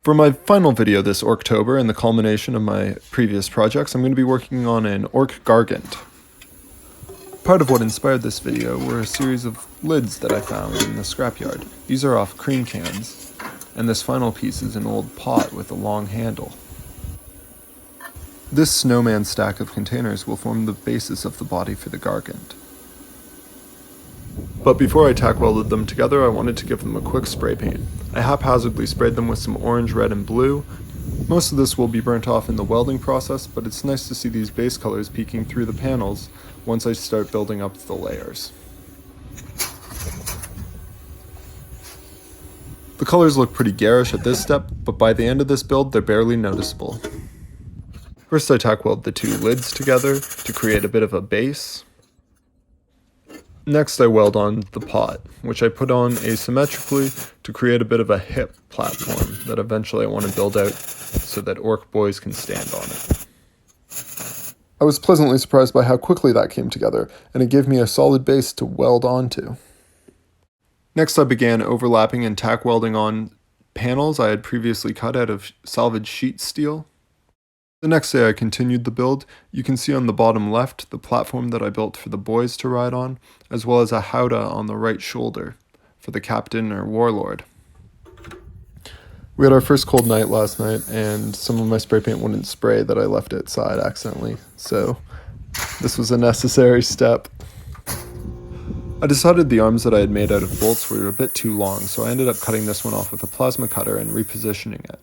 For my final video this Orktober and the culmination of my previous projects, I'm going to be working on an Ork Gargant. Part of what inspired this video were a series of lids that I found in the scrapyard. These are off cream cans, and this final piece is an old pot with a long handle. This snowman stack of containers will form the basis of the body for the Gargant. But before I tack welded them together, I wanted to give them a quick spray paint. I haphazardly sprayed them with some orange, red, and blue. Most of this will be burnt off in the welding process, but it's nice to see these base colors peeking through the panels once I start building up the layers. The colors look pretty garish at this step, but by the end of this build, they're barely noticeable. First I tack weld the two lids together to create a bit of a base. Next I weld on the pot, which I put on asymmetrically to create a bit of a hip platform that eventually I want to build out so that orc boys can stand on it. I was pleasantly surprised by how quickly that came together, and it gave me a solid base to weld onto. Next I began overlapping and tack welding on panels I had previously cut out of salvaged sheet steel. The next day I continued the build. You can see on the bottom left the platform that I built for the boys to ride on, as well as a howdah on the right shoulder for the captain or warlord. We had our first cold night last night, and some of my spray paint wouldn't spray that I left outside accidentally, so this was a necessary step. I decided the arms that I had made out of bolts were a bit too long, so I ended up cutting this one off with a plasma cutter and repositioning it.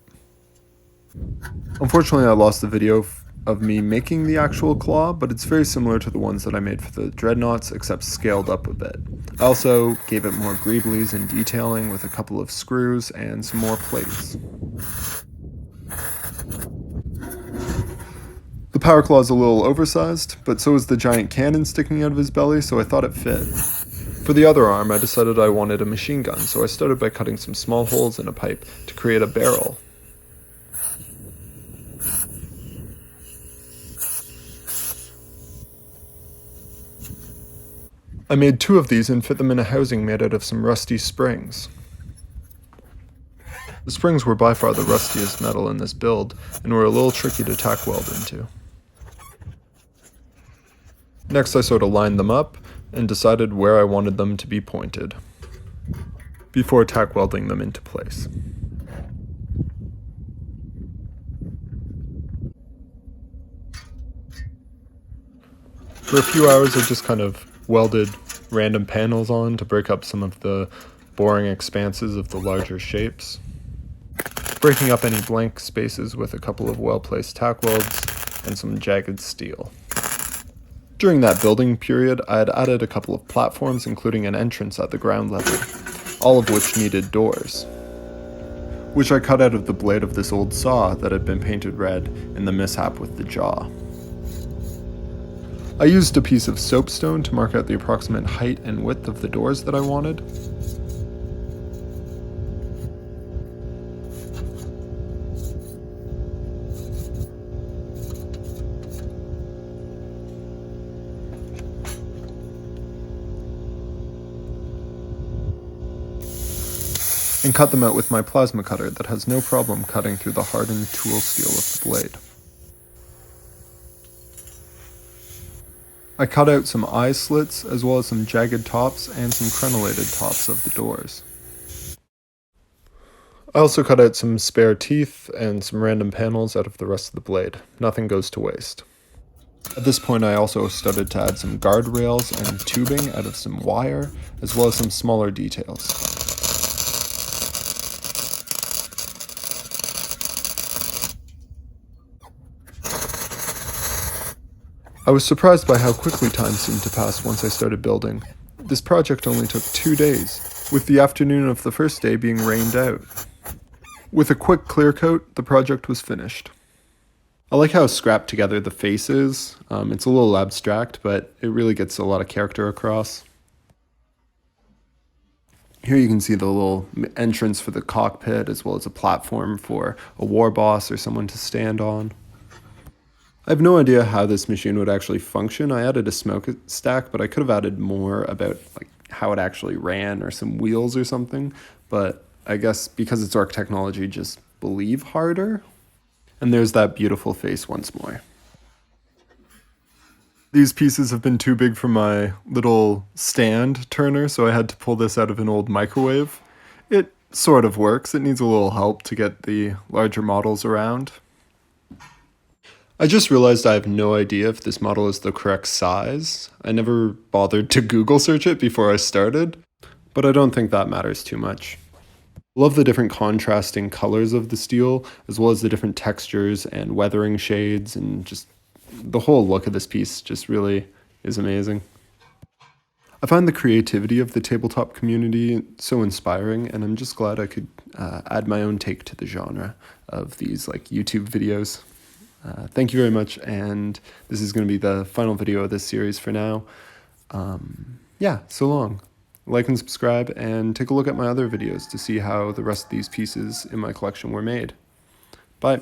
Unfortunately, I lost the video of me making the actual claw, but it's very similar to the ones that I made for the dreadnoughts, except scaled up a bit. I also gave it more greeblies and detailing with a couple of screws and some more plates. The power claw is a little oversized, but so is the giant cannon sticking out of his belly, so I thought it fit. For the other arm, I decided I wanted a machine gun, so I started by cutting some small holes in a pipe to create a barrel. I made two of these and fit them in a housing made out of some rusty springs. The springs were by far the rustiest metal in this build, and were a little tricky to tack weld into. Next I sort of lined them up, and decided where I wanted them to be pointed, before tack welding them into place. For a few hours I just kind of welded random panels on to break up some of the boring expanses of the larger shapes, breaking up any blank spaces with a couple of well-placed tack welds and some jagged steel. During that building period, I had added a couple of platforms, including an entrance at the ground level, all of which needed doors, which I cut out of the blade of this old saw that had been painted red in the mishap with the jaw. I used a piece of soapstone to mark out the approximate height and width of the doors that I wanted. And cut them out with my plasma cutter that has no problem cutting through the hardened tool steel of the blade. I cut out some eye slits, as well as some jagged tops and some crenellated tops of the doors. I also cut out some spare teeth and some random panels out of the rest of the blade. Nothing goes to waste. At this point I also started to add some guardrails and tubing out of some wire, as well as some smaller details. I was surprised by how quickly time seemed to pass once I started building. This project only took 2 days, with the afternoon of the first day being rained out. With a quick clear coat, the project was finished. I like how scrapped together the face is. It's a little abstract, but it really gets a lot of character across. Here you can see the little entrance for the cockpit, as well as a platform for a war boss or someone to stand on. I have no idea how this machine would actually function. I added a smokestack, but I could have added more about how it actually ran or some wheels or something. But I guess because it's Ork technology, just believe, harder. And there's that beautiful face once more. These pieces have been too big for my little stand turner, so I had to pull this out of an old microwave. It sort of works. It needs a little help to get the larger models around. I just realized I have no idea if this model is the correct size. I never bothered to Google search it before I started, but I don't think that matters too much. Love the different contrasting colors of the steel, as well as the different textures and weathering shades, and just the whole look of this piece just really is amazing. I find the creativity of the tabletop community so inspiring, and I'm just glad I could add my own take to the genre of these like YouTube videos. Thank you very much, and this is going to be the final video of this series for now. Yeah, so long. Like and subscribe, and take a look at my other videos to see how the rest of these pieces in my collection were made. Bye.